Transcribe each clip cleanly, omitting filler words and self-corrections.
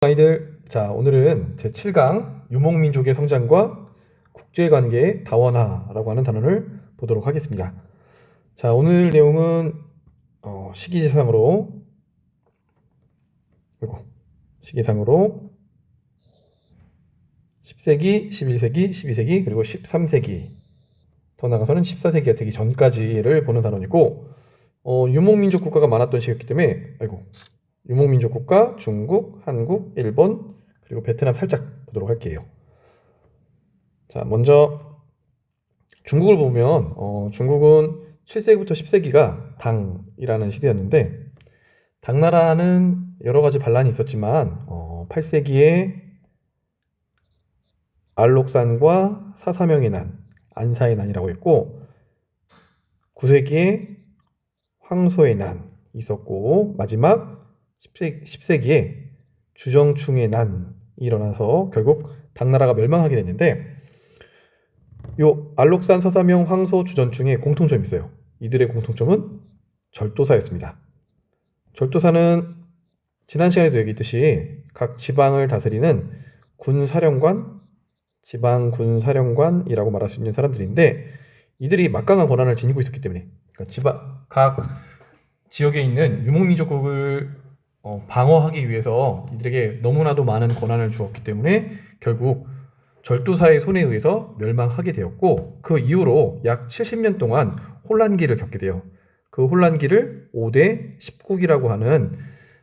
아이들, 자, 오늘은 제7강 유목민족의 성장과 국제관계의 다원화라고 하는 단어를 보도록 하겠습니다. 자, 오늘 내용은 시기상으로 10세기, 11세기, 12세기, 그리고 13세기, 더 나아가서는 14세기가 되기 전까지를 보는 단원이고, 유목민족 국가가 많았던 시기였기 때문에 유목민족 국가, 중국, 한국, 일본, 그리고 베트남 살짝 보도록 할게요. 자, 먼저 중국을 보면 중국은 7세기부터 10세기가 당이라는 시대였는데, 당나라는 여러 가지 반란이 있었지만 8세기에 알록산과 사사명의 난, 안사의 난이라고 했고, 9세기에 황소의 난이 있었고, 마지막 10세기에 주정충의 난이 일어나서 결국 당나라가 멸망하게 됐는데, 요 알록산, 사사명, 황소, 주전충의 공통점이 있어요. 이들의 공통점은 절도사였습니다. 절도사는 지난 시간에도 얘기했듯이 각 지방을 다스리는 군사령관, 지방군사령관이라고 말할 수 있는 사람들인데, 이들이 막강한 권한을 지니고 있었기 때문에, 그러니까 각 지역에 있는 유목민족국을 방어하기 위해서 이들에게 너무나도 많은 권한을 주었기 때문에 결국 절도사의 손에 의해서 멸망하게 되었고, 그 이후로 약 70년 동안 혼란기를 겪게 돼요. 그 혼란기를 5대 10국이라고 하는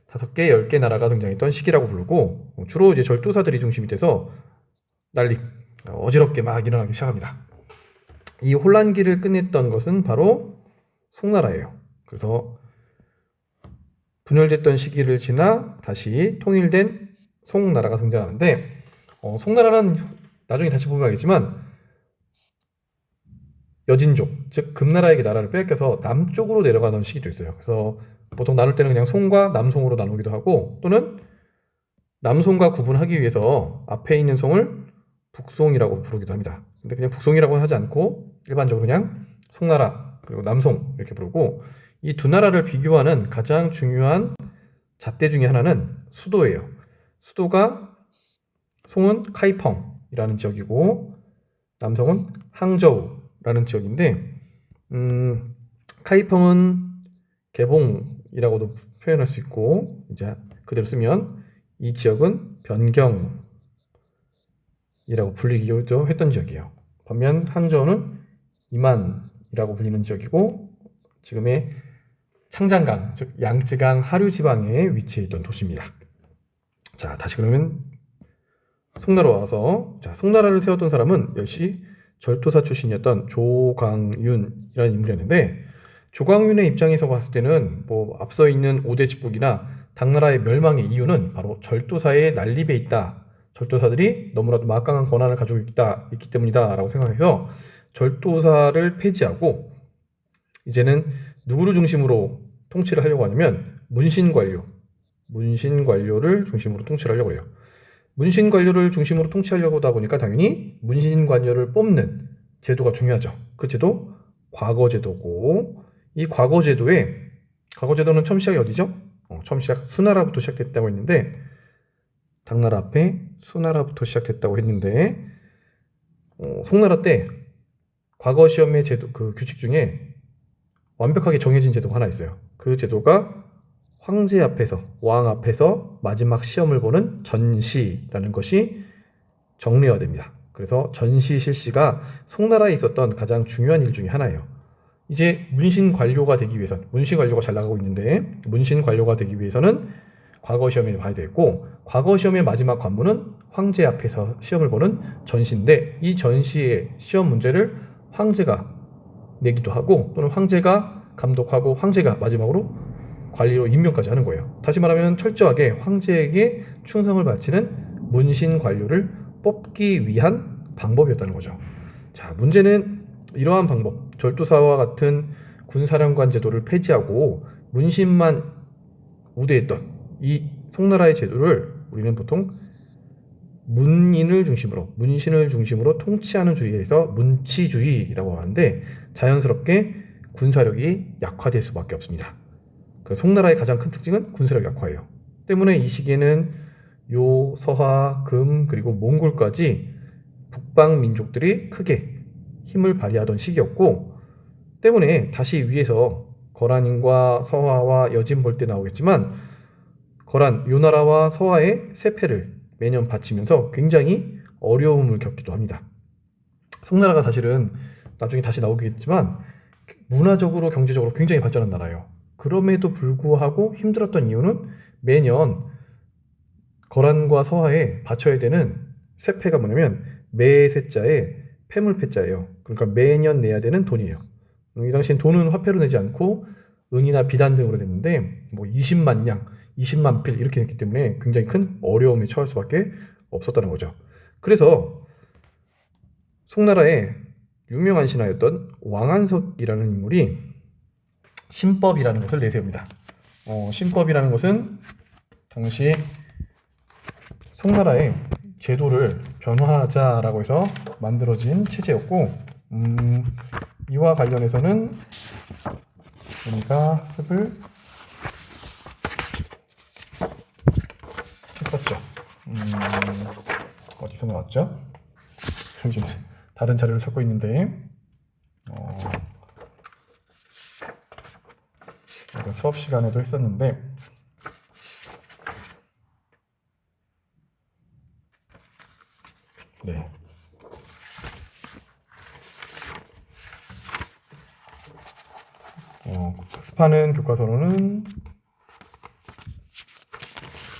5개, 10개 나라가 등장했던 시기라고 부르고, 주로 이제 절도사들이 중심이 돼서 난리, 어지럽게 막 일어나기 시작합니다. 이 혼란기를 끝냈던 것은 바로 송나라예요. 그래서 분열됐던 시기를 지나 다시 통일된 송나라가 등장하는데, 송나라는 나중에 다시 보면 알겠지만 여진족, 즉 금나라에게 나라를 빼앗겨서 남쪽으로 내려가던 시기도 있어요. 그래서 보통 나눌 때는 그냥 송과 남송으로 나누기도 하고, 또는 남송과 구분하기 위해서 앞에 있는 송을 북송이라고 부르기도 합니다. 근데 그냥 북송이라고 하지 않고 일반적으로 그냥 송나라 그리고 남송 이렇게 부르고, 이 두 나라를 비교하는 가장 중요한 잣대 중에 하나는 수도예요. 수도가 송은 카이펑이라는 지역이고 남송은 항저우라는 지역인데, 카이펑은 개봉이라고도 표현할 수 있고, 이제 그대로 쓰면 이 지역은 변경이라고 불리기도 했던 지역이에요. 반면 항저우는 이만이라고 불리는 지역이고, 지금의 창장강, 즉 양쯔강 하류 지방에 위치해 있던 도시입니다. 자, 다시 그러면 송나라 와서, 자, 송나라를 세웠던 사람은 역시 절도사 출신이었던 조광윤이라는 인물이었는데, 조광윤의 입장에서 봤을 때는 앞서 있는 5대 집국이나 당나라의 멸망의 이유는 바로 절도사의 난립에 있다, 절도사들이 너무나도 막강한 권한을 가지고 있기 때문이다 라고 생각해서 절도사를 폐지하고 이제는 누구를 중심으로 통치를 하려고 하냐면 문신관료를 중심으로 통치를 하려고 해요. 문신관료를 중심으로 통치하려고 하다 보니까 당연히 문신관료를 뽑는 제도가 중요하죠. 그 제도 과거제도고, 이 과거제도는 처음 시작이 어디죠? 처음 시작 수나라부터 시작됐다고 했는데, 당나라 앞에 수나라부터 시작됐다고 했는데, 송나라 때 과거 시험의 제도, 그 규칙 중에 완벽하게 정해진 제도가 하나 있어요. 그 제도가 황제 앞에서, 왕 앞에서 마지막 시험을 보는 전시라는 것이 정례화됩니다. 그래서 전시 실시가 송나라에 있었던 가장 중요한 일 중에 하나예요. 이제 문신관료가 되기 위해서는, 문신관료가 잘 나가고 있는데 문신관료가 되기 위해서는 과거 시험에 봐야 되겠고, 과거 시험의 마지막 관문은 황제 앞에서 시험을 보는 전시인데, 이 전시의 시험 문제를 황제가 내기도 하고, 또는 황제가 감독하고 황제가 마지막으로 관리로 임명까지 하는 거예요. 다시 말하면 철저하게 황제에게 충성을 바치는 문신관료를 뽑기 위한 방법이었다는 거죠. 자, 문제는 이러한 방법, 절도사와 같은 군사령관 제도를 폐지하고 문신만 우대했던 이 송나라의 제도를 우리는 보통 문신을 중심으로 통치하는 주의에서 문치주의라고 하는데, 자연스럽게 군사력이 약화될 수밖에 없습니다. 송나라의 가장 큰 특징은 군사력 약화예요. 때문에 이 시기에는 요, 서하, 금, 그리고 몽골까지 북방 민족들이 크게 힘을 발휘하던 시기였고, 때문에 다시 위에서 거란인과 서하와 여진 볼 때 나오겠지만, 거란, 요 나라와 서하의 세패를 매년 바치면서 굉장히 어려움을 겪기도 합니다. 송나라가 사실은 나중에 다시 나오겠지만 문화적으로 경제적으로 굉장히 발전한 나라예요. 그럼에도 불구하고 힘들었던 이유는 매년 거란과 서하에 바쳐야 되는 세패가 뭐냐면 매세자에 패물패자예요. 그러니까 매년 내야 되는 돈이에요. 이 당시엔 돈은 화폐로 내지 않고 은이나 비단 등으로 냈는데 뭐 20만 냥, 20만 필 이렇게 냈기 때문에 굉장히 큰 어려움에 처할 수밖에 없었다는 거죠. 그래서 송나라의 유명한 신하였던 왕안석이라는 인물이 신법이라는 것을 내세웁니다. 신법이라는 것은 당시 송나라의 제도를 변화하자라고 해서 만들어진 체제였고, 이와 관련해서는 우리가 학습을 했었죠. 어디서 나왔죠? 지금 다른 자료를 찾고 있는데, 수업 시간에도 했었는데, 네. 학습하는 교과서로는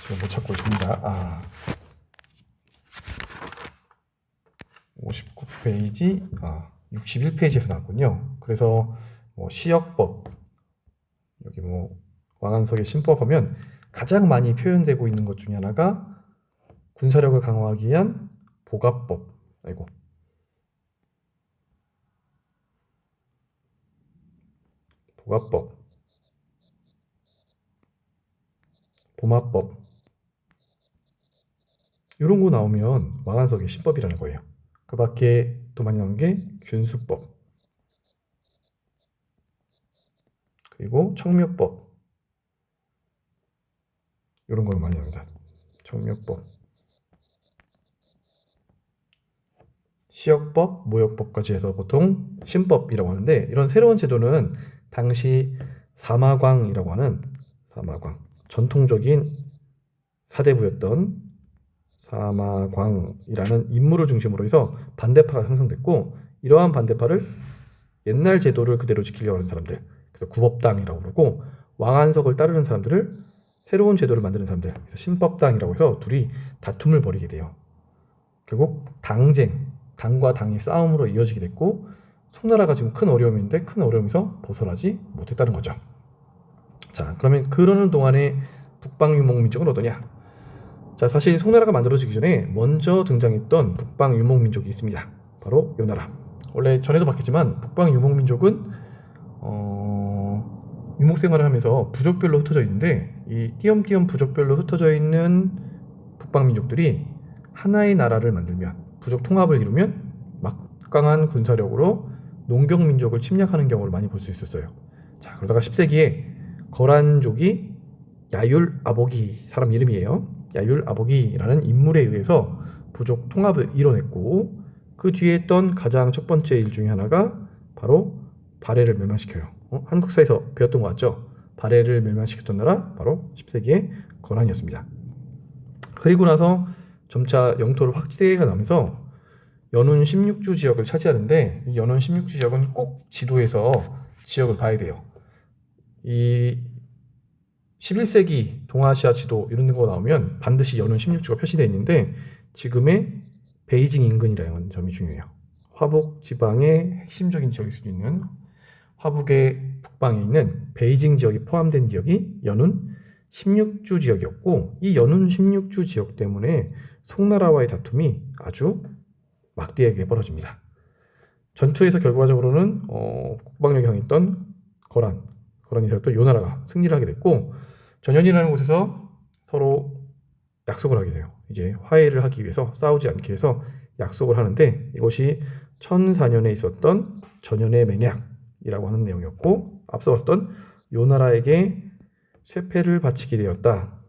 지금 못 찾고 있습니다. 59페이지, 61페이지에서 나왔군요. 그래서 시역법, 여기 왕안석의 신법 하면 가장 많이 표현되고 있는 것 중에 하나가 군사력을 강화하기 위한 보갑법, 보갑법, 보마법, 이런 거 나오면 왕안석의 신법이라는 거예요. 그 밖에 또 많이 나오는 게 균수법, 그리고 청묘법, 이런 걸 많이 나옵니다. 청묘법, 시역법, 모역법까지 해서 보통 신법이라고 하는데, 이런 새로운 제도는 당시 사마광이라고 하는 전통적인 사대부였던 사마광이라는 인물을 중심으로 해서 반대파가 형성됐고, 이러한 반대파를 옛날 제도를 그대로 지키려고 하는 사람들, 그래서 구법당이라고 부르고, 왕안석을 따르는 사람들을 새로운 제도를 만드는 사람들, 그래서 신법당이라고 해서 둘이 다툼을 벌이게 돼요. 결국 당과 당의 싸움으로 이어지게 됐고, 송나라가 지금 큰 어려움인데 큰 어려움에서 벗어나지 못했다는 거죠. 자, 그러면 그러는 동안에 북방 유목 민족은 어떠냐? 자, 사실 송나라가 만들어지기 전에 먼저 등장했던 북방 유목 민족이 있습니다. 바로 요 나라. 원래 전에도 봤겠지만 북방 유목 민족은 유목 생활을 하면서 부족별로 흩어져 있는데, 이 띄엄띄엄 부족별로 흩어져 있는 북방 민족들이 하나의 나라를 만들면, 부족 통합을 이루면 막강한 군사력으로 농경 민족을 침략하는 경우를 많이 볼 수 있었어요. 자, 그러다가 10세기에 거란족이 야율 아보기, 사람 이름이에요. 야율 아보기라는 인물에 의해서 부족 통합을 이뤄냈고, 그 뒤에 했던 가장 첫 번째 일 중에 하나가 바로 발해를 멸망시켜요. 한국사에서 배웠던 것 같죠? 발해를 멸망시켰던 나라 바로 10세기의 거란이었습니다. 그리고 나서 점차 영토를 확대가 나면서 연운 16주 지역을 차지하는데, 이 연운 16주 지역은 꼭 지도에서 지역을 봐야 돼요. 이 11세기 동아시아 지도 이런 거 나오면 반드시 연운 16주가 표시되어 있는데, 지금의 베이징 인근이라는 점이 중요해요. 화북 지방의 핵심적인 지역일 수 있는 화북의 북방에 있는 베이징 지역이 포함된 지역이 연운 16주 지역이었고, 이 연운 16주 지역 때문에 송나라와의 다툼이 아주 막대하게 벌어집니다. 전투에서 결과적으로는 국방력이 강했던 거란이 되었던 요 나라가 승리를 하게 됐고, 전연이라는 곳에서 서로 약속을 하게 돼요. 이제 화해를 하기 위해서, 싸우지 않기 위해서 약속을 하는데, 이것이 1004년에 있었던 전연의 맹약이라고 하는 내용이었고, 앞서 봤던 요 나라에게 쇠패를 바치게 되었다.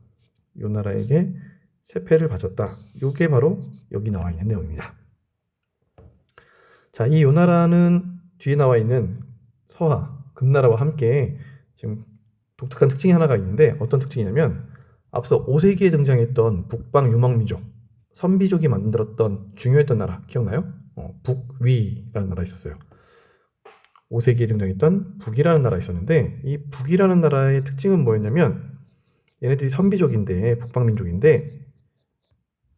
요 나라에게 세패를 바쳤다. 이게 바로 여기 나와 있는 내용입니다. 자, 이 요나라는 뒤에 나와 있는 서하, 금나라와 함께 지금 독특한 특징이 하나가 있는데 어떤 특징이냐면 앞서 5세기에 등장했던 북방 유목민족, 선비족이 만들었던 중요했던 나라 기억나요? 북위라는 나라 있었어요. 5세기에 등장했던 북이라는 나라 있었는데 이 북이라는 나라의 특징은 뭐였냐면 얘네들이 선비족인데 북방민족인데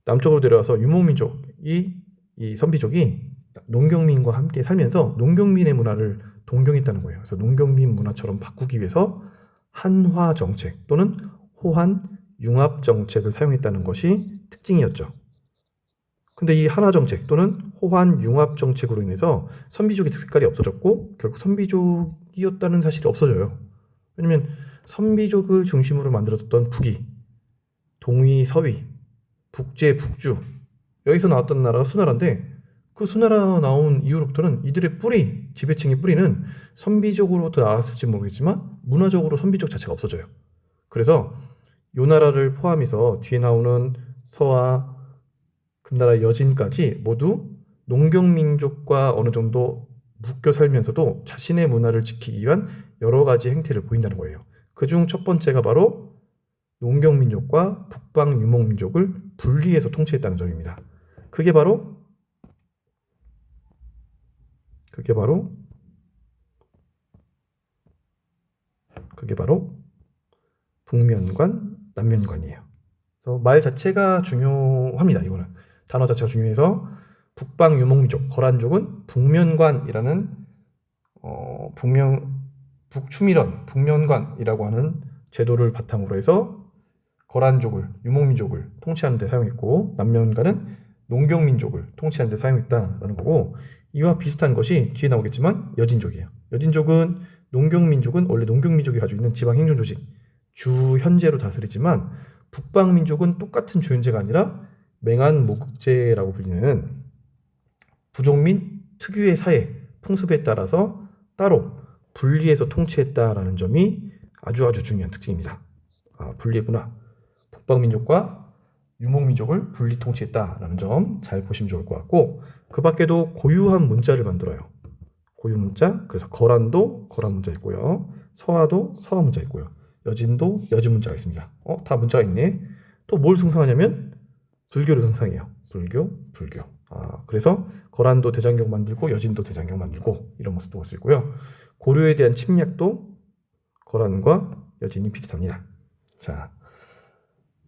남쪽으로 내려와서 유목민족이 이 선비족이 농경민과 함께 살면서 농경민의 문화를 동경했다는 거예요. 그래서 농경민 문화처럼 바꾸기 위해서 한화 정책 또는 호한 융합 정책을 사용했다는 것이 특징이었죠. 근데 이 한화 정책 또는 호환 융합 정책으로 인해서 선비족의 색깔이 없어졌고 결국 선비족이었다는 사실이 없어져요. 왜냐면 선비족을 중심으로 만들어졌던 북이, 동위, 서위, 북제, 북주 여기서 나왔던 나라가 수나라인데 그 수나라 나온 이후로부터는 이들의 뿌리, 지배층의 뿌리는 선비족으로부터 나왔을지 모르겠지만 문화적으로 선비족 자체가 없어져요. 그래서 요 나라를 포함해서 뒤에 나오는 서와 금나라 여진까지 모두 농경민족과 어느 정도 묶여 살면서도 자신의 문화를 지키기 위한 여러 가지 행태를 보인다는 거예요. 그중 첫 번째가 바로 농경민족과 북방 유목민족을 분리해서 통치했다는 점입니다. 그게 바로 북면관, 남면관이에요. 그래서 말 자체가 중요합니다. 이거는 단어 자체가 중요해서 북방 유목민족, 거란족은 북면관이라는 북추밀원, 북면관이라고 하는 제도를 바탕으로 해서 거란족을, 유목민족을 통치하는 데 사용했고 남면관은 농경민족을 통치하는 데 사용했다라는 거고 이와 비슷한 것이 뒤에 나오겠지만 여진족이에요. 여진족은 농경민족은 원래 농경민족이 가지고 있는 지방행정조직, 주현제로 다스리지만 북방민족은 똑같은 주현제가 아니라 맹한모국제라고 불리는 부족민 특유의 사회, 풍습에 따라서 따로 분리해서 통치했다라는 점이 아주 중요한 특징입니다. 분리했구나. 북방민족과 유목민족을 분리 통치했다라는 점 잘 보시면 좋을 것 같고 그 밖에도 고유한 문자를 만들어요. 고유 문자, 그래서 거란도 거란 문자 있고요. 서하도 서하 문자 있고요. 여진도 여진 문자가 있습니다. 다 문자가 있네. 또 뭘 승상하냐면 불교를 승상해요. 불교. 그래서 거란도 대장경 만들고 여진도 대장경 만들고 이런 모습도 볼 수 있고요. 고려에 대한 침략도 거란과 여진이 비슷합니다. 자,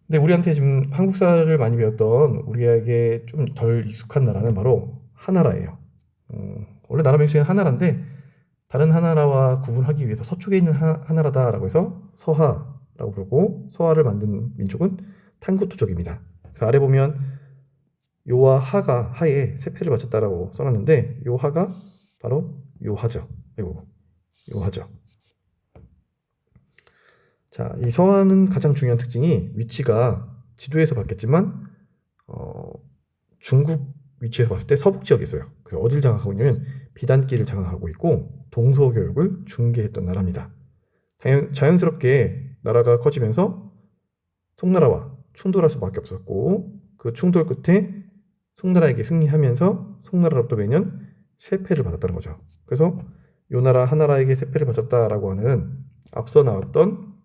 근데 우리한테 지금 한국사를 많이 배웠던 우리에게 좀 덜 익숙한 나라는 바로 하나라예요. 원래 나라 명칭은 하나라인데 다른 하나라와 구분하기 위해서 서쪽에 있는 하나라다라고 해서 서하라고 부르고 서하를 만든 민족은 탕구투족입니다. 그래서 아래 보면 요와 하가 하에 세패를 바쳤다라고 써놨는데 요 하가 바로 요하죠. 요하죠. 자, 이 서하는 가장 중요한 특징이 위치가 지도에서 봤겠지만 중국 위치에서 봤을 때 서북 지역에 있어요. 그래서 어딜 장악하고 있냐면 비단길을 장악하고 있고 동서교육을 중개했던 나라입니다. 자연스럽게 나라가 커지면서 송나라와 충돌할 수밖에 없었고 그 충돌 끝에 송나라에게 승리하면서 송나라로부터 매년 세패를 받았다는 거죠. 그래서 요 나라 하나라에게 세패를 바쳤다라고 하는 앞서 나왔던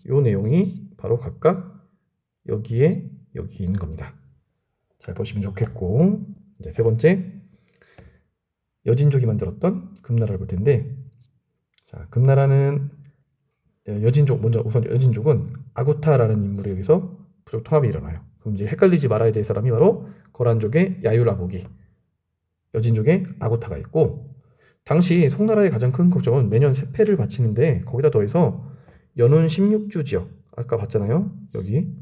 요 내용이 바로 각각 여기 있는 겁니다. 잘 보시면 좋겠고 이제 세 번째 여진족이 만들었던 금나라를 볼 텐데 자, 금나라는 우선 여진족은 아구타라는 인물에 의해서 부족 통합이 일어나요. 그럼 이제 헷갈리지 말아야 될 사람이 바로 거란족의 야유라보기, 여진족의 아구타가 있고 당시 송나라의 가장 큰 걱정은 매년 세패를 바치는데 거기다 더해서 연운 16주 지역 아까 봤잖아요. 여기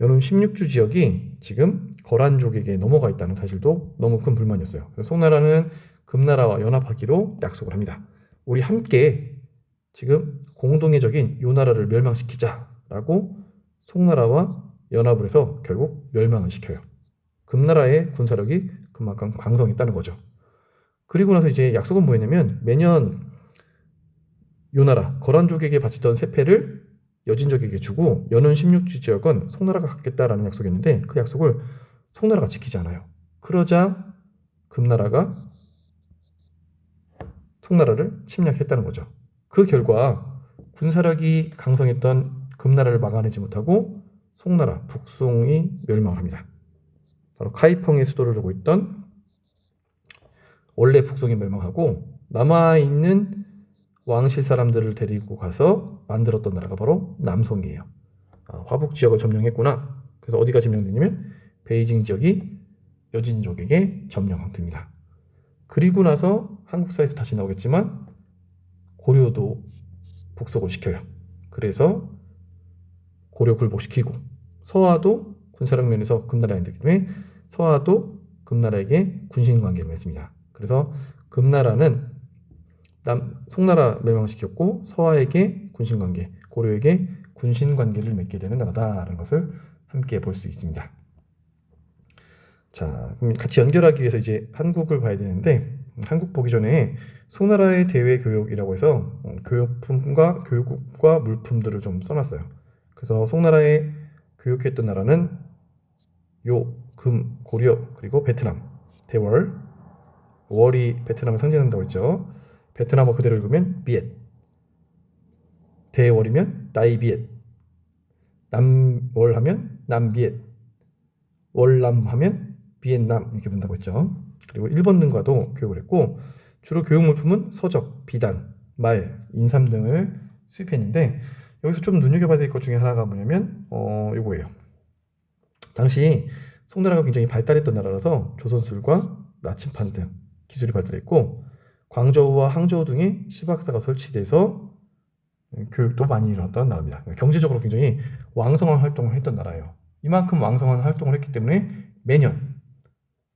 연운 16주 지역이 지금 거란족에게 넘어가 있다는 사실도 너무 큰 불만이었어요. 그래서 송나라는 금나라와 연합하기로 약속을 합니다. 우리 함께 지금 공동의 적인 요 나라를 멸망시키자라고 송나라와 연합을 해서 결국 멸망을 시켜요. 금나라의 군사력이 그만큼 강성했다는 거죠. 그리고 나서 이제 약속은 뭐였냐면 매년 요나라 거란족에게 바치던 세패를 여진족에게 주고 연운 16주 지역은 송나라가 갖겠다라는 약속이었는데 그 약속을 송나라가 지키지 않아요. 그러자 금나라가 송나라를 침략했다는 거죠. 그 결과 군사력이 강성했던 금나라를 막아내지 못하고 송나라, 북송이 멸망을 합니다. 바로 카이펑의 수도를 두고 있던 원래 북송이 멸망하고 남아있는 왕실 사람들을 데리고 가서 만들었던 나라가 바로 남송이에요. 화북 지역을 점령했구나. 그래서 어디가 점령되냐면 베이징 지역이 여진족에게 점령됩니다. 그리고 나서 한국사에서 다시 나오겠지만 고려도 복속을 시켜요. 그래서 고려 굴복시키고 서화도 군사력 면에서 금나라에 있기 때문에 서화도 금나라에게 군신관계를 맺습니다. 그래서 금나라는 송나라 멸망시켰고 서화에게 군신관계, 고려에게 군신관계를 맺게 되는 나라다라는 것을 함께 볼 수 있습니다. 자, 그럼 같이 연결하기 위해서 이제 한국을 봐야 되는데 한국 보기 전에 송나라의 대외 교육이라고 해서 교육품과 교육과 물품들을 좀 써놨어요. 그래서 송나라에 교육했던 나라는 요, 금, 고려, 그리고 베트남, 대월. 월이 베트남을 상징한다고 했죠. 베트남어 그대로 읽으면 비엣. 대월이면 다이비엣. 남월 하면 남비엣. 월남 하면 비엔남 이렇게 본다고 했죠. 그리고 일본 등과도 교육을 했고 주로 교육 물품은 서적, 비단, 말, 인삼 등을 수입했는데 여기서 좀 눈여겨봐야 될 것 중에 하나가 뭐냐면 요거예요. 당시 송나라가 굉장히 발달했던 나라라서 조선술과 나침판 등 기술이 발달했고 광저우와 항저우 등에 시박사가 설치돼서 교육도 많이 일어났던 나라입니다. 경제적으로 굉장히 왕성한 활동을 했던 나라예요. 이만큼 왕성한 활동을 했기 때문에 매년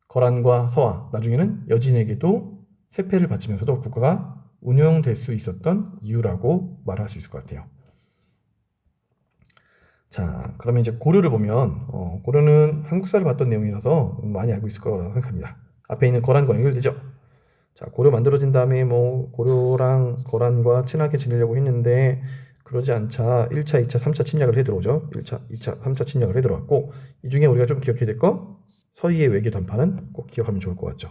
거란과 서화, 나중에는 여진에게도 세패를 바치면서도 국가가 운영될 수 있었던 이유라고 말할 수 있을 것 같아요. 자, 그러면 이제 고려를 보면 고려는 한국사를 봤던 내용이라서 많이 알고 있을 거라고 생각합니다. 앞에 있는 거란과 연결되죠. 자, 고려 만들어진 다음에 뭐 고려랑 거란과 친하게 지내려고 했는데 그러지 않자 1차, 2차, 3차 침략을 해 들어오죠. 1차, 2차, 3차 침략을 해 들어왔고 이 중에 우리가 좀 기억해야 될 거 서희의 외교 단판은 꼭 기억하면 좋을 것 같죠.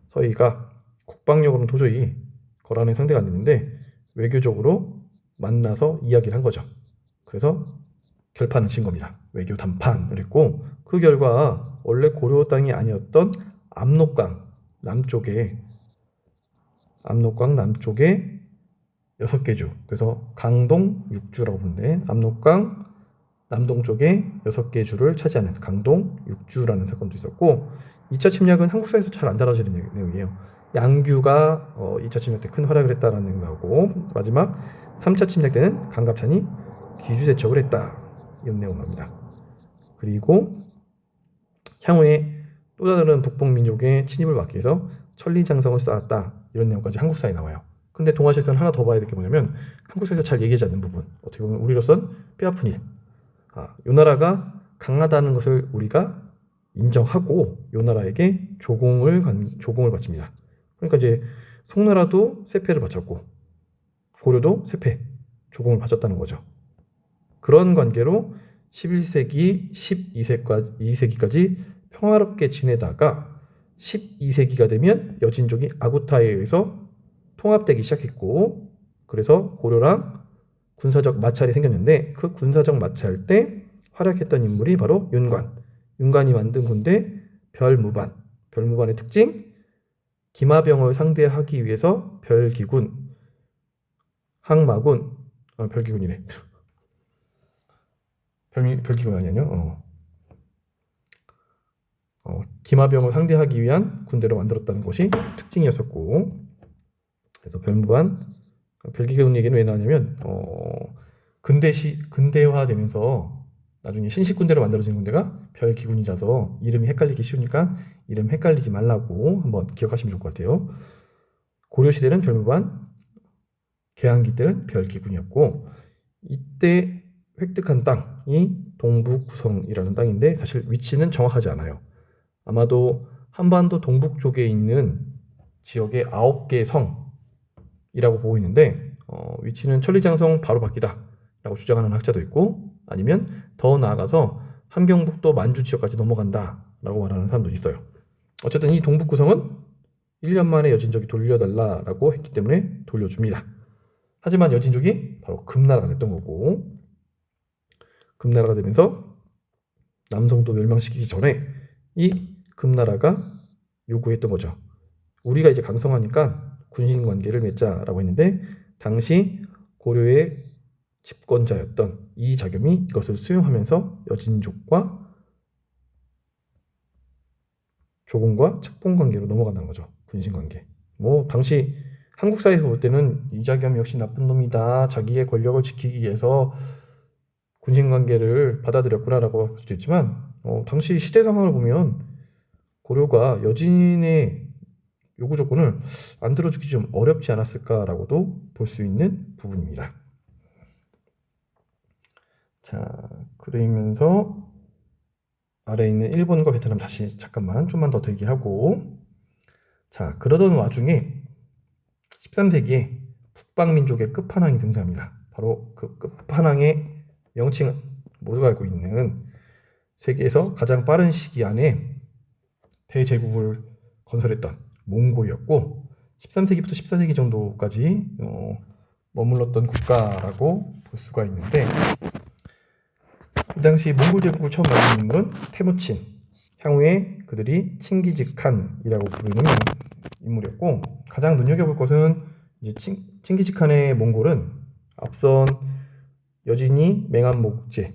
서희가 국방력으로는 도저히 거란의 상대가 안 되는데 외교적으로 만나서 이야기를 한 거죠. 그래서 결판을 친 겁니다. 외교 단판을 했고 그 결과 원래 고려 땅이 아니었던 압록강 남쪽에 6개 주, 그래서 강동 6주라고 부르는데 압록강 남동 쪽에 6개 주를 차지하는 강동 6주라는 사건도 있었고 2차 침략은 한국사에서 잘 안 다뤄지는 내용이에요. 양규가 2차 침략 때 큰 활약을 했다라는 내용 나오고 마지막 3차 침략 때는 강갑찬이 기주 대첩을 했다 이런 내용 나옵니다. 그리고 향후에 또 다른 북방 민족의 침입을 막기 위해서 천리장성을 쌓았다 이런 내용까지 한국사에 나와요. 근데 동아시아에서는 하나 더 봐야 될 게 뭐냐면 한국사에서 잘 얘기하지 않는 부분, 어떻게 보면 우리로선 뼈아픈 일. 요 나라가 강하다는 것을 우리가 인정하고 요 나라에게 조공을 바칩니다. 그러니까 이제 송나라도 세패를 바쳤고 고려도 세패, 조공을 바쳤다는 거죠. 그런 관계로 11세기, 12세기까지 평화롭게 지내다가 12세기가 되면 여진족이 아구타에 의해서 통합되기 시작했고 그래서 고려랑 군사적 마찰이 생겼는데 그 군사적 마찰 때 활약했던 인물이 바로 윤관이 만든 군대 별무반의 특징 기마병을 상대하기 위해서 별기군 항마군 별기군이래 별기군 아니냐요? 기마병을 상대하기 위한 군대를 만들었다는 것이 특징이었었고 그래서 별기군 얘기는 왜 나왔냐면 근대화되면서 나중에 신식 군대로 만들어진 군대가 별기군이라서 이름이 헷갈리기 쉬우니까 이름 헷갈리지 말라고 한번 기억하시면 좋을 것 같아요. 고려 시대는 별무반, 개항기 때는 별기군이었고 이때 획득한 땅이 동북구성이라는 땅인데 사실 위치는 정확하지 않아요. 아마도 한반도 동북 쪽에 있는 지역의 9개 성이라고 보고 있는데 위치는 천리장성 바로 밖이다 라고 주장하는 학자도 있고, 아니면 더 나아가서 함경북도 만주 지역까지 넘어간다 라고 말하는 사람도 있어요. 어쨌든 이 동북구성은 1년 만에 여진족이 돌려달라고 했기 때문에 돌려줍니다. 하지만 여진족이 바로 금나라가 됐던 거고, 금나라가 되면서 남성도 멸망시키기 전에 이 금나라가 요구했던 거죠. 우리가 이제 강성하니까 군신 관계를 맺자라고 했는데, 당시 고려의 집권자였던 이자겸이 이것을 수용하면서 여진족과 조공과 책봉 관계로 넘어간다는 거죠. 군신 관계. 당시 한국 사회에서 볼 때는 이자겸 역시 나쁜 놈이다, 자기의 권력을 지키기 위해서 군신 관계를 받아들였구나라고 할 수도 있지만, 당시 시대 상황을 보면 고려가 여진의 요구 조건을 안 들어주기 좀 어렵지 않았을까라고도 볼 수 있는 부분입니다. 자, 그러면서 아래에 있는 일본과 베트남 다시 잠깐만 좀만 더 대기하고, 자, 그러던 와중에 13세기에 북방민족의 끝판왕이 등장합니다. 바로 그 끝판왕의 명칭은 모두가 알고 있는 세계에서 가장 빠른 시기 안에 대제국을 건설했던 몽골이었고, 13세기부터 14세기 정도까지 머물렀던 국가라고 볼 수가 있는데, 이 당시 몽골 제국을 처음 만든 인물은 테무친, 향후에 그들이 칭기즈칸이라고 부르는 인물이었고, 가장 눈여겨볼 것은 이제 칭기즈칸의 몽골은 앞선 여진이 맹한목제,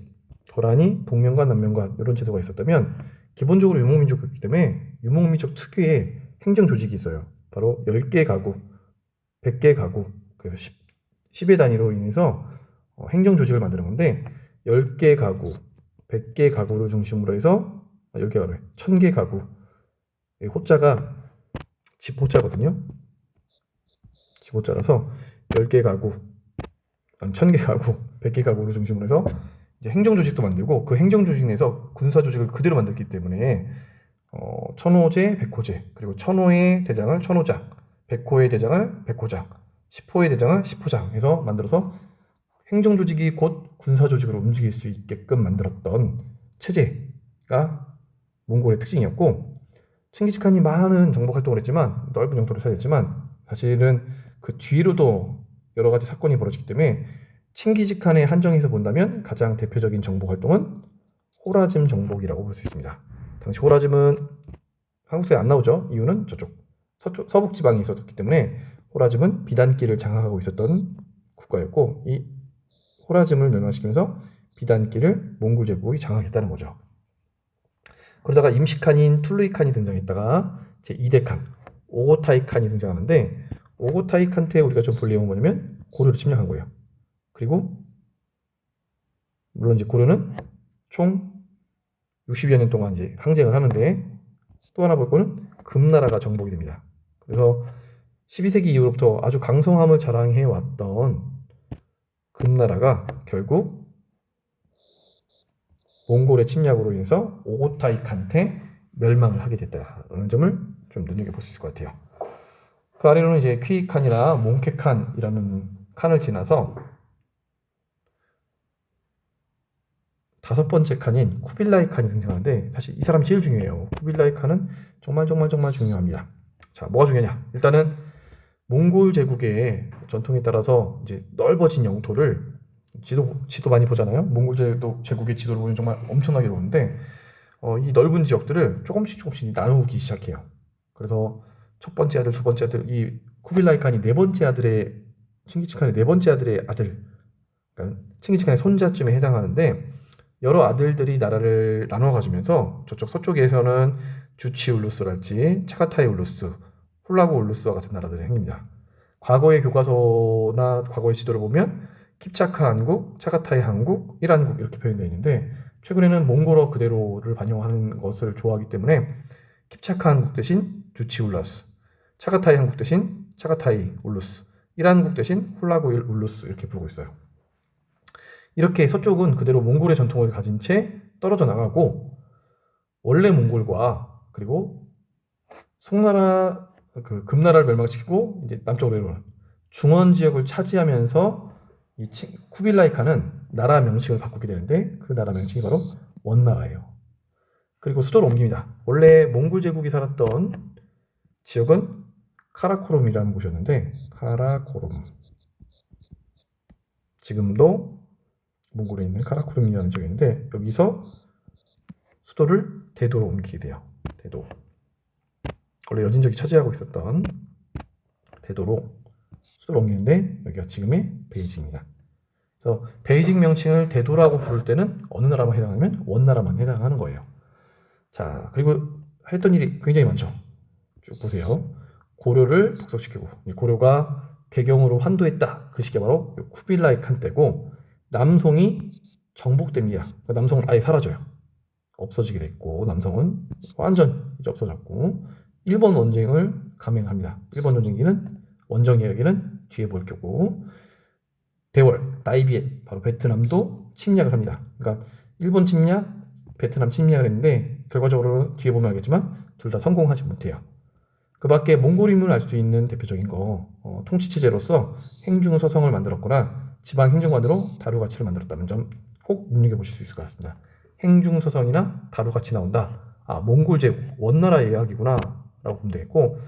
거란이 북면관 남면관 이런 제도가 있었다면, 기본적으로 유목민족이기 때문에 유목민족 특유의 행정 조직이 있어요. 바로 10개 가구, 100개 가구, 그래서 10의 단위로 인해서 행정 조직을 만드는 건데, 10개 가구, 100개 가구를 중심으로 해서 10개가 아니라 1000개 가구, 호자가 집호자거든요. 집호자라서 10개 가구, 1000개 가구, 100개 가구를 중심으로 해서 이제 행정 조직도 만들고, 그 행정 조직 내에서 군사 조직을 그대로 만들기 때문에 천호제, 백호제, 그리고 천호의 대장을 천호장, 백호의 대장을 백호장, 십호의 대장을 십호장 해서 만들어서 행정 조직이 곧 군사 조직으로 움직일 수 있게끔 만들었던 체제가 몽골의 특징이었고, 칭기즈칸이 많은 정복 활동을 했지만, 넓은 영토를 차지했지만, 사실은 그 뒤로도 여러 가지 사건이 벌어지기 때문에 칭기즈칸의 한정에서 본다면 가장 대표적인 정복 활동은 호라짐 정복이라고 볼 수 있습니다. 당시 호라짐은 한국사에 안 나오죠. 이유는 저쪽 서북 지방에 있었기 때문에 호라짐은 비단길을 장악하고 있었던 국가였고, 이 호라짐을 멸망시키면서 비단길을 몽골 제국이 장악했다는 거죠. 그러다가 임시칸인 툴루이칸이 등장했다가 제 2대 칸 오고타이 칸이 등장하는데, 오고타이 칸 때 우리가 좀 볼 내용은 뭐냐면 고려를 침략한 거예요. 그리고 물론 이제 고려는 총 60여 년 동안 이제 항쟁을 하는데, 또 하나 볼 거는 금나라가 정복이 됩니다. 그래서 12세기 이후로부터 아주 강성함을 자랑해 왔던 금나라가 결국 몽골의 침략으로 인해서 오고타이 칸테 멸망을 하게 됐다라는 점을 좀 눈여겨볼 수 있을 것 같아요. 그 아래로는 이제 퀴칸이나 몽케칸이라는 칸을 지나서 5번째 칸인 쿠빌라이 칸이 등장하는데, 사실 이 사람이 제일 중요해요. 쿠빌라이 칸은 정말 중요합니다. 자, 뭐가 중요하냐? 일단은 몽골 제국의 전통에 따라서 이제 넓어진 영토를 지도 많이 보잖아요. 몽골 제국의 지도를 보면 정말 엄청나게 넓은데, 이 넓은 지역들을 조금씩 나누기 시작해요. 그래서 첫 번째 아들, 두 번째 아들, 이 쿠빌라이 칸이 칭기즈칸의 네 번째 아들의 아들, 그러니까 칭기즈칸의 손자쯤에 해당하는데, 여러 아들들이 나라를 나눠 가지면서 저쪽 서쪽에서는 주치 울루스랄지 차가타이 울루스, 훌라구 울루스와 같은 나라들이 생깁니다. 과거의 교과서나 과거의 지도를 보면 킵차카 한국, 차가타이 한국, 일한국 이렇게 표현되어 있는데, 최근에는 몽골어 그대로를 반영하는 것을 좋아하기 때문에 킵차카 한국 대신 주치 울루스, 차가타이 한국 대신 차가타이 울루스, 일한국 대신 훌라구 울루스 이렇게 부르고 있어요. 이렇게 서쪽은 그대로 몽골의 전통을 가진 채 떨어져 나가고, 원래 몽골과 그리고 송나라, 금나라를 멸망시키고 이제 남쪽으로 내려오는 중원 지역을 차지하면서 이 쿠빌라이 칸은 나라 명칭을 바꾸게 되는데 그 나라 명칭이 바로 원나라예요. 그리고 수도를 옮깁니다. 원래 몽골 제국이 살았던 지역은 카라코룸이라는 곳이었는데 카라코룸, 지금도 몽골에 있는 카라코룸이라는 지역인데 여기서 수도를 대도로 옮기게 돼요. 대도. 원래 여진족이 차지하고 있었던 대도로 수도를 옮기는데 여기가 지금의 베이징입니다. 그래서 베이징 명칭을 대도라고 부를 때는 어느 나라만 해당하면 원나라만 해당하는 거예요. 자, 그리고 했던 일이 굉장히 많죠. 쭉 보세요. 고려를 북속시키고 고려가 개경으로 환도했다. 그 시기가 바로 쿠빌라이 칸 때고 남송이 정복됩니다. 그러니까 남송은 아예 사라져요. 없어지게 됐고 남성은 완전 이제 없어졌고 일본 원정을 감행합니다. 일본 원정 이야기는 뒤에 볼 거고 대월, 다이비엣 바로 베트남도 침략을 합니다. 그러니까 일본 침략, 베트남 침략을 했는데 결과적으로 뒤에 보면 알겠지만 둘 다 성공하지 못해요. 그 밖에 몽골임을 알 수 있는 대표적인 거 통치체제로서 행중서성을 만들었거나 지방행정관으로 다루가치를 만들었다는 점 꼭 눈여겨보실 수 있을 것 같습니다. 행중서성이나 다루가치 나온다. 아, 몽골 제국, 원나라 이야기구나 라고 보면 되겠고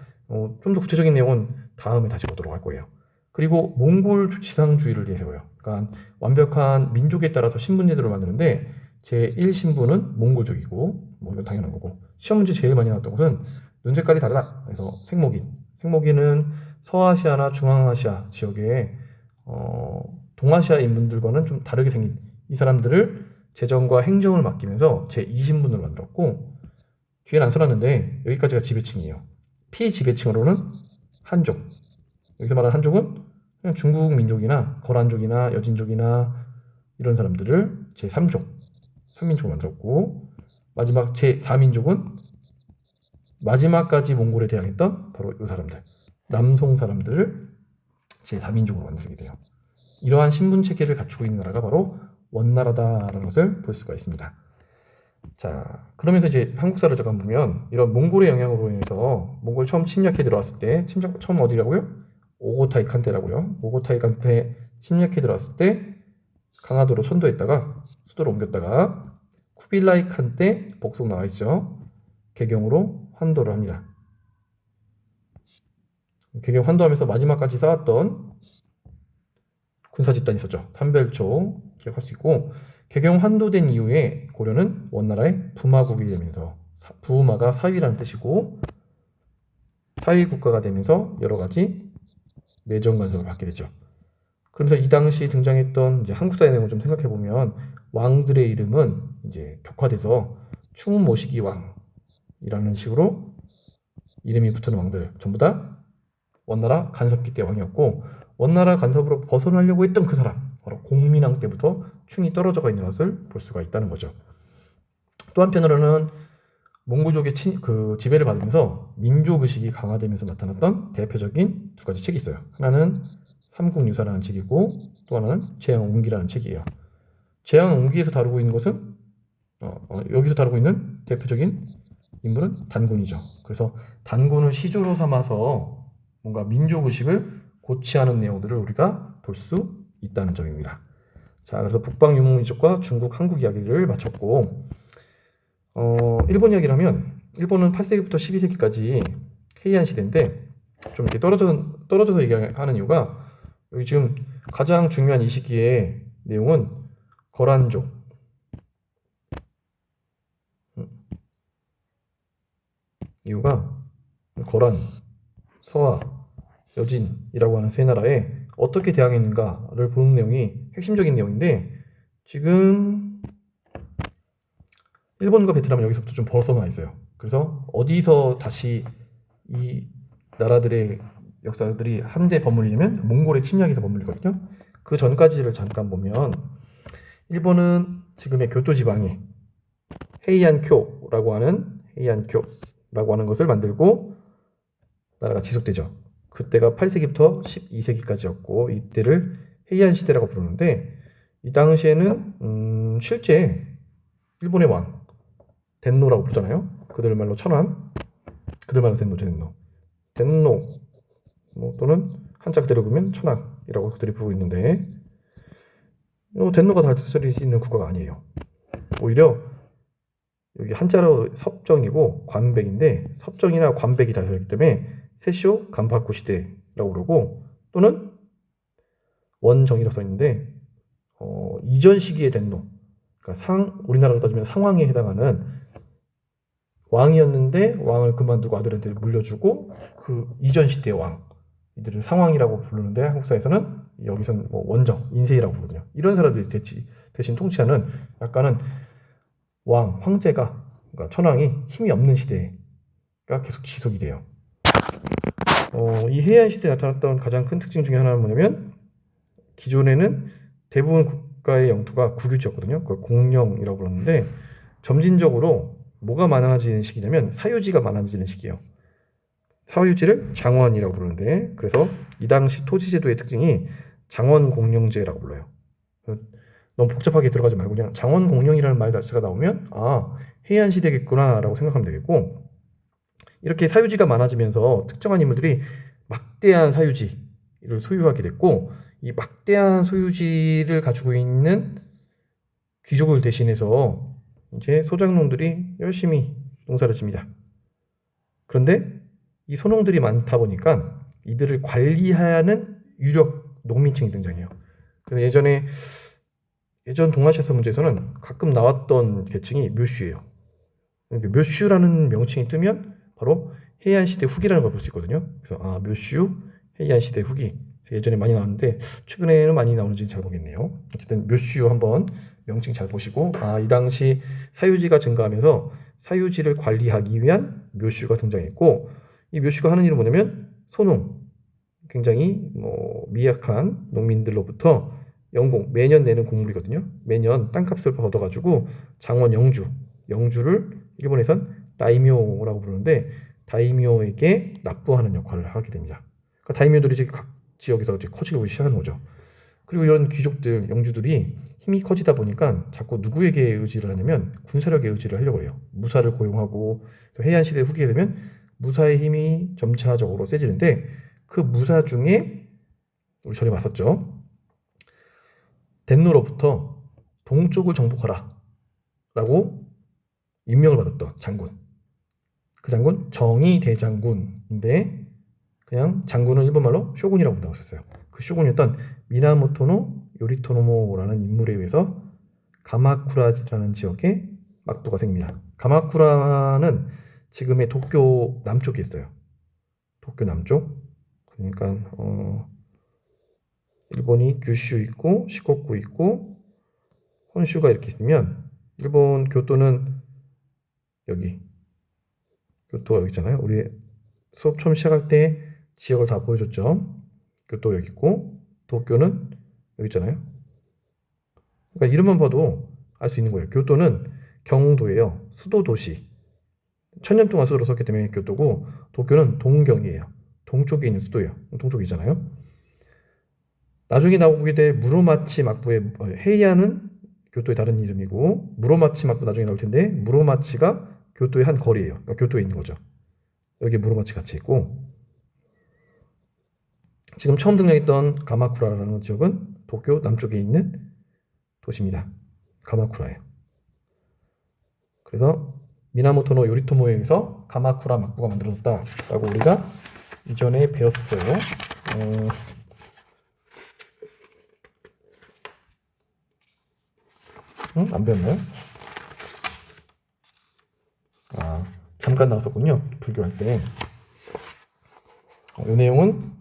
좀 더 구체적인 내용은 다음에 다시 보도록 할 거예요. 그리고 몽골 지상주의를 내세워요. 그러니까 완벽한 민족에 따라서 신분제도를 만드는데 제1신분은 몽골족이고 뭐 이건 당연한 거고 시험 문제 제일 많이 나왔던 것은 눈 색깔이 다르다. 그래서 색목인은 서아시아나 중앙아시아 지역의 동아시아 인분들과는 좀 다르게 생긴 이 사람들을 재정과 행정을 맡기면서 제2신분으로 만들었고 뒤에는 안 써놨는데 여기까지가 지배층이에요. 피지배층으로는 한족. 여기서 말하는 한족은 그냥 중국 민족이나 거란족이나 여진족이나 이런 사람들을 제3족, 3민족으로 만들었고 마지막 제4민족은 마지막까지 몽골에 대항했던 바로 이 사람들, 남송 사람들을 제4민족으로 만들게 돼요. 이러한 신분 체계를 갖추고 있는 나라가 바로 원나라다라는 것을 볼 수가 있습니다. 자, 그러면서 이제 한국사를 잠깐 보면 이런 몽골의 영향으로 인해서 몽골 처음 침략해 들어왔을 때 처음 어디라고요? 오고타이 칸 때라고요. 오고타이 칸 때 침략해 들어왔을 때 강화도로 선도했다가 수도로 옮겼다가 쿠빌라이 칸 때 복속 나와 있죠. 개경으로 환도를 합니다. 개경 환도하면서 마지막까지 쌓았던 군사 집단이 있었죠. 삼별초 기억할 수 있고 개경 환도된 이후에 고려는 원나라의 부마국이 되면서 부마가 사위라는 뜻이고 사위 국가가 되면서 여러 가지 내정 간섭을 받게 되죠. 그러면서 이 당시 등장했던 이제 한국사의 내용을 좀 생각해 보면 왕들의 이름은 이제 격화돼서 충모시기 왕이라는 식으로 이름이 붙은 왕들 전부 다 원나라 간섭기 때 왕이었고 원나라 간섭으로 벗어나려고 했던 그 사람 바로 공민왕 때부터 충이 떨어져가 있는 것을 볼 수가 있다는 거죠. 또 한편으로는 몽골족의 지배를 받으면서 민족의식이 강화되면서 나타났던 대표적인 두 가지 책이 있어요. 하나는 삼국유사라는 책이고 또 하나는 재앙옹기라는 책이에요. 재앙옹기에서 다루고 있는 것은 여기서 다루고 있는 대표적인 인물은 단군이죠. 그래서 단군을 시조로 삼아서 뭔가 민족의식을 고취하는 내용들을 우리가 볼 수 있다는 점입니다. 자, 그래서 북방 유목민족과 중국 한국 이야기를 마쳤고 일본 이야기라면 일본은 8세기부터 12세기까지 헤이안 시대인데 좀 이렇게 떨어져서 얘기하는 이유가 여기 지금 가장 중요한 이 시기의 내용은 거란족, 이유가 거란, 서하, 여진이라고 하는 세 나라에 어떻게 대항했는가를 보는 내용이 핵심적인 내용인데 지금 일본과 베트남은 여기서부터 좀 벗어나 있어요. 그래서 어디서 다시 이 나라들의 역사들이 한데 버무리냐면 몽골의 침략에서 버무리거든요. 그 전까지를 잠깐 보면 일본은 지금의 교토 지방에 헤이안쿄라고 하는 것을 만들고 나라가 지속되죠. 그때가 8세기부터 12세기까지였고 이때를 헤이안 시대라고 부르는데 이 당시에는 실제 일본의 왕 덴노라고 부르잖아요. 그들 말로 천황, 그들 말로 덴노 또는 한자 그대로 보면 천황이라고 그들이 부르고 있는데 덴노가 다 쓸 수 있는 국어가 아니에요. 오히려 여기 한자로 섭정이고 관백인데 섭정이나 관백이 다 들어있기 때문에 세시오 간파구 시대라고 그러고 또는 원정이라고 써있는데 이전 시기의 덴노, 그러니까 우리나라로 따지면 상왕에 해당하는 왕이었는데 왕을 그만두고 아들한테 물려주고 그 이전 시대의 왕, 이들을 상왕이라고 부르는데 한국사에서는 여기선 뭐 원정, 인세이라고 부르거든요. 이런 사람들이 대신 통치하는 약간은 황제가, 그러니까 천황이 힘이 없는 시대가 계속 지속이 돼요. 이 해안 시대에 나타났던 가장 큰 특징 중에 하나는 뭐냐면 기존에는 대부분 국가의 영토가 국유지였거든요. 그걸 공령이라고 불렀는데 점진적으로 뭐가 많아지는 시기냐면 사유지가 많아지는 시기예요. 사유지를 장원이라고 부르는데 그래서 이 당시 토지제도의 특징이 장원공령제라고 불러요. 너무 복잡하게 들어가지 말고 그냥 장원공령이라는 말 자체가 나오면 해안 시대겠구나 라고 생각하면 되겠고, 이렇게 사유지가 많아지면서 특정한 인물들이 막대한 사유지를 소유하게 됐고 이 막대한 소유지를 가지고 있는 귀족을 대신해서 이제 소작농들이 열심히 농사를 짓니다. 그런데 이 소농들이 많다 보니까 이들을 관리하는 유력 농민층이 등장해요. 그래서 예전 동아시아사 문제에서는 가끔 나왔던 계층이 묘슈예요. 묘슈라는 명칭이 뜨면 바로 해안시대 후기라는 걸 볼 수 있거든요. 그래서 묘슈 해안시대 후기 예전에 많이 나왔는데 최근에는 많이 나오는지 잘 모르겠네요. 어쨌든 묘슈 한번 명칭 잘 보시고 이 당시 사유지가 증가하면서 사유지를 관리하기 위한 묘슈가 등장했고 이 묘슈가 하는 일은 뭐냐면 소농, 굉장히 미약한 농민들로부터 매년 내는 곡물이거든요. 매년 땅값을 얻어가지고 장원 영주를 일본에선 다이묘라고 부르는데 다이묘에게 납부하는 역할을 하게 됩니다. 그러니까 다이묘들이 이제 각 지역에서 이제 커지기 시작하는 거죠. 그리고 이런 귀족들, 영주들이 힘이 커지다 보니까 자꾸 누구에게 의지를 하냐면 군사력에 의지를 하려고 해요. 무사를 고용하고 해안시대 후기에 되면 무사의 힘이 점차적으로 세지는데 그 무사 중에 우리 전에 봤었죠. 덴노로부터 동쪽을 정복하라 라고 임명을 받았던 장군, 그 장군 정의 대장군인데 그냥 장군은 일본말로 쇼군이라고 부른다고 썼어요. 그 쇼군이었던 미나모토노 요리토노모라는 인물에 의해서 가마쿠라라는 지역에 막부가 생깁니다. 가마쿠라는 지금의 도쿄 남쪽에 있어요. 도쿄 남쪽. 그러니까 일본이 규슈 있고 시코쿠 있고 혼슈가 이렇게 있으면 일본 교토는 여기, 교토가 여기 있잖아요. 우리 수업 처음 시작할 때 지역을 다 보여줬죠. 교토 여기 있고 도쿄는 여기 있잖아요. 그러니까 이름만 봐도 알 수 있는 거예요. 교토는 경도예요. 수도 도시. 1000년 동안 수도로 썼기 때문에 교토고, 도쿄는 동경이에요. 동쪽에 있는 수도예요. 동쪽이잖아요. 나중에 나오게 될 무로마치 막부의 헤이아는 교토의 다른 이름이고, 무로마치 막부 나중에 나올 텐데 무로마치가 교토의 한 거리예요. 그러니까 교토에 있는 거죠. 여기 무로마치 같이 있고, 지금 처음 등장했던 가마쿠라라는 지역은 도쿄 남쪽에 있는 도시입니다. 가마쿠라예요. 그래서 미나모토노 요리토모에 의해서 가마쿠라 막부가 만들어졌다라고 우리가 이전에 배웠어요. 안 배웠나요? 잠깐 나왔었군요. 불교할 때. 이 내용은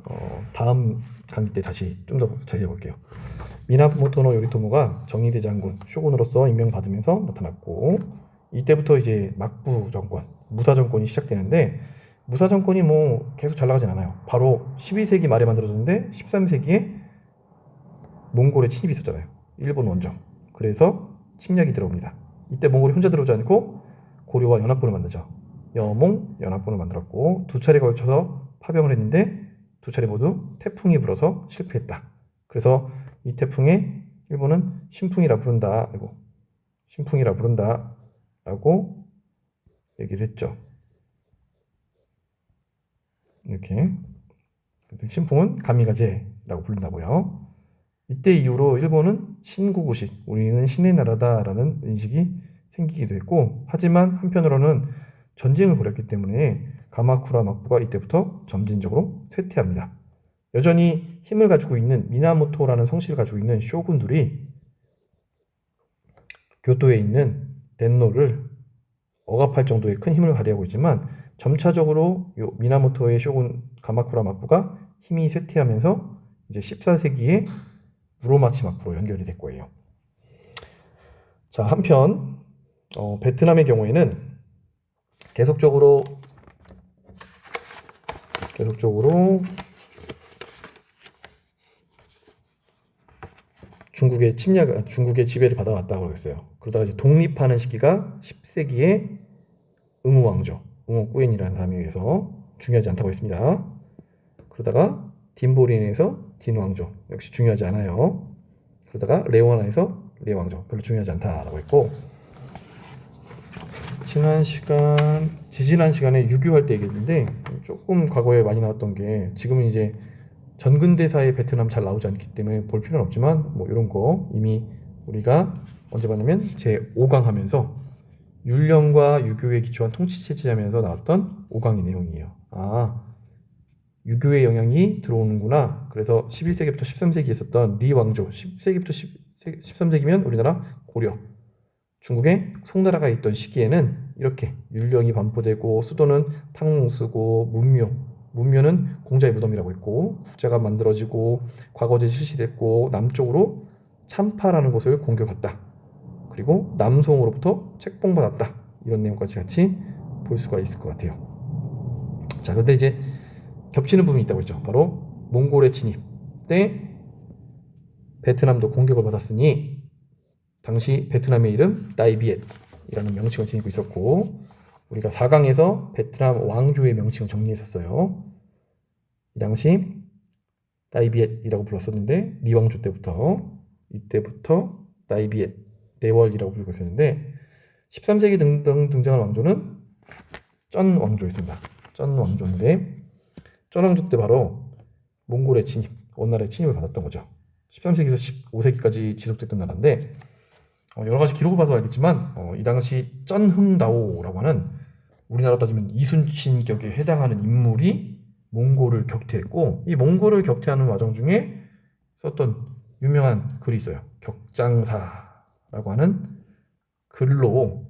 다음 강의 때 다시 좀 더 자세히 볼게요. 미나모토노 요리토모가 정의대 장군, 쇼군으로서 임명받으면서 나타났고, 이때부터 이제 막부 정권, 무사 정권이 시작되는데, 무사 정권이 계속 잘 나가진 않아요. 바로 12세기 말에 만들어졌는데 13세기에 몽골의 침입이 있었잖아요. 일본 원정. 그래서 침략이 들어옵니다. 이때 몽골이 혼자 들어오지 않고 고려와 연합군을 만들죠. 여몽 연합군을 만들었고, 2차례 걸쳐서 파병을 했는데 2차례 모두 태풍이 불어서 실패했다. 그래서 이 태풍에 일본은 신풍이라 부른다 라고 얘기를 했죠. 이렇게. 신풍은 가미가제라고 부른다고요. 이때 이후로 일본은 신구구식, 우리는 신의 나라다라는 인식이 생기기도 했고, 하지만 한편으로는 전쟁을 벌였기 때문에 가마쿠라 막부가 이때부터 점진적으로 쇠퇴합니다. 여전히 힘을 가지고 있는 미나모토라는 성씨를 가지고 있는 쇼군들이 교토에 있는 덴노를 억압할 정도의 큰 힘을 발휘하고 있지만 점차적으로 요 미나모토의 쇼군 가마쿠라 막부가 힘이 쇠퇴하면서 이제 14세기에 무로마치 막부로 연결이 될 거예요. 자, 한편 베트남의 경우에는 계속적으로 중국의 지배를 받아왔다고 그랬어요. 그러다가 이제 독립하는 시기가 10세기에 응우왕조, 응우꾸엔이라는 사람에 의해서 중요하지 않다고 했습니다. 그러다가 딘보린에서 딘왕조, 역시 중요하지 않아요. 그러다가 레오나에서 레왕조, 별로 중요하지 않다라고 했고, 지지난 시간에 유교할 때 얘기했는데 조금 과거에 많이 나왔던 게, 지금은 이제 전근대사의 베트남 잘 나오지 않기 때문에 볼 필요는 없지만 뭐 이런 거 이미 우리가 언제 봤냐면 제5강 하면서 율령과 유교에 기초한 통치체제 하면서 나왔던 5강의 내용이에요. 유교의 영향이 들어오는구나. 그래서 11세기부터 13세기에 있었던 리왕조, 10세기부터 13세기면 우리나라 고려, 중국의 송나라가 있던 시기에는 이렇게 율령이 반포되고 수도는 탕몽 쓰고 문묘는 공자의 무덤이라고 했고, 국자가 만들어지고 과거제 실시됐고, 남쪽으로 참파라는 곳을 공격했다. 그리고 남송으로부터 책봉받았다. 이런 내용까지 같이 볼 수가 있을 것 같아요. 자, 근데 이제 겹치는 부분이 있다고 했죠. 바로 몽골의 진입 때 베트남도 공격을 받았으니 당시 베트남의 이름 다이비엣이라는 명칭을 지니고 있었고, 우리가 4강에서 베트남 왕조의 명칭을 정리했었어요. 이 당시 다이비엣이라고 불렀었는데 리왕조 이때부터 다이비엣, 대월이라고 부르고 있었는데 13세기 등등 등장한 왕조는 쩐 왕조였습니다. 쩐 왕조인데 쩐 왕조 때 바로 몽골의 진입, 원나라의 침입을 받았던 거죠. 13세기에서 15세기까지 지속됐던 나라인데 여러 가지 기록을 봐서 알겠지만 이 당시 쩐흥다오라고 하는 우리나라 따지면 이순신격에 해당하는 인물이 몽골을 격퇴했고, 이 몽골을 격퇴하는 과정 중에 썼던 유명한 글이 있어요. 격장사라고 하는 글로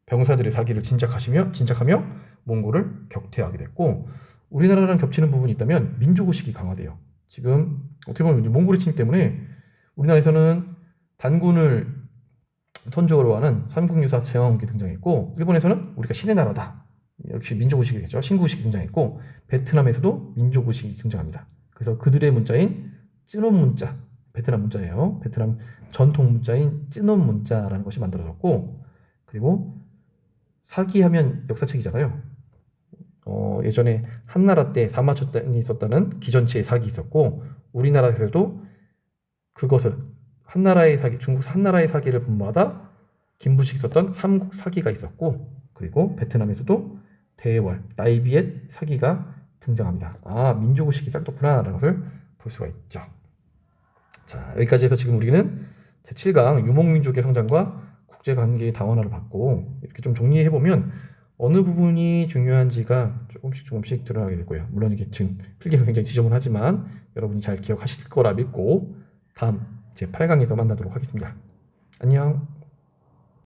병사들의 사기를 진작하며 몽골을 격퇴하게 됐고, 우리나라랑 겹치는 부분이 있다면 민족의식이 강화돼요. 지금 어떻게 보면 몽골의 침입 때문에 우리나라에서는 단군을 선조로 하는 삼국유사 제왕국이 등장했고, 일본에서는 우리가 신의 나라다, 역시 민족의식이겠죠. 신구의식이 등장했고, 베트남에서도 민족의식이 등장합니다. 그래서 그들의 문자인 쯔논 문자, 베트남 문자예요. 베트남 전통 문자인 쯔논 문자라는 것이 만들어졌고, 그리고 사기하면 역사책이잖아요. 예전에 한나라 때 사마천이 있었다는 기전치의 사기 있었고, 우리나라에서도 그것을 중국 한나라의 사기를 본받아 김부식이 썼던 삼국 사기가 있었고, 그리고 베트남에서도 대월, 다이비엣 사기가 등장합니다. 민족의식이 싹둑구나 라는 것을 볼 수가 있죠. 자, 여기까지 해서 지금 우리는 제7강 유목민족의 성장과 국제관계의 다원화를 받고, 이렇게 좀 정리해보면 어느 부분이 중요한지가 조금씩 드러나게 될 거예요. 물론 이게 지금 필기는 굉장히 지저분하지만 여러분이 잘 기억하실 거라 믿고 다음 제8강에서 만나도록 하겠습니다. 안녕.